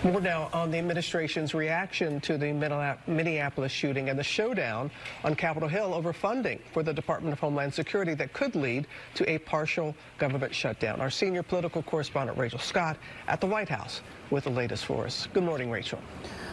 More now on the administration's reaction to the Minneapolis shooting and the showdown on Capitol Hill over funding for the Department of Homeland Security that could lead to a partial government shutdown. Our senior political correspondent Rachel Scott at the White House with the latest for us. Good morning, Rachel.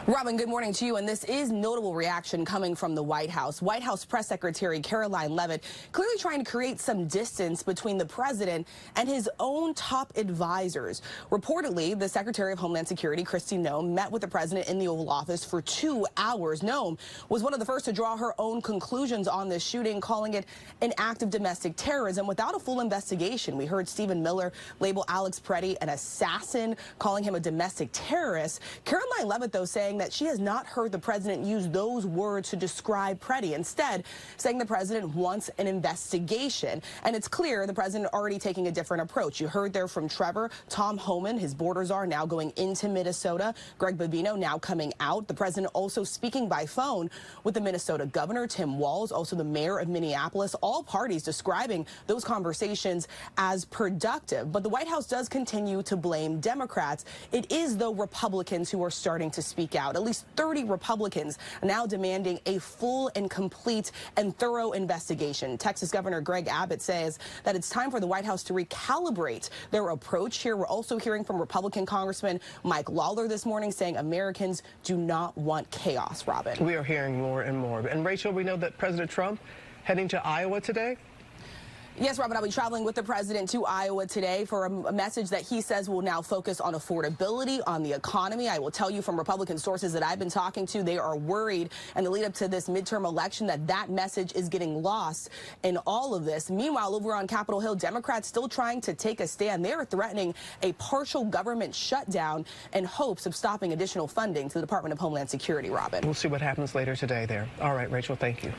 Robin, good morning to you. And this is notable reaction coming from the White House. White House Press Secretary Karoline Leavitt clearly trying to create some distance between the president and his own top advisors. Reportedly, the Secretary of Homeland Security, Kristi Noem, met with the president in the Oval Office for 2 hours. Noem was one of the first to draw her own conclusions on this shooting, calling it an act of domestic terrorism without a full investigation. We heard Stephen Miller label Alex Preddy an assassin, calling him a domestic terrorist. Karoline Leavitt, though, saying that she has not heard the president use those words to describe Preddy, instead saying the president wants an investigation. And it's clear the president already taking a different approach. You heard there from Trevor, Tom Homan, his borders are now going into Minnesota. Greg Bobino now coming out. The president also speaking by phone with the Minnesota governor, Tim Walz, also the mayor of Minneapolis, all parties describing those conversations as productive. But the White House does continue to blame Democrats. It is, though, Republicans who are starting to speak out. At least 30 Republicans now demanding a full and complete and thorough investigation. Texas Governor Greg Abbott says that it's time for the White House to recalibrate their approach here. We're also hearing from Republican Congressman Mike Lawler this morning saying Americans do not want chaos, Robin. We are hearing more and more. And Rachel, we know that President Trump heading to Iowa today. Yes, Robin, I'll be traveling with the president to Iowa today for a message that he says will now focus on affordability, on the economy. I will tell you from Republican sources that I've been talking to, they are worried in the lead up to this midterm election that message is getting lost in all of this. Meanwhile, over on Capitol Hill, Democrats still trying to take a stand. They are threatening a partial government shutdown in hopes of stopping additional funding to the Department of Homeland Security, Robin. We'll see what happens later today there. All right, Rachel, thank you.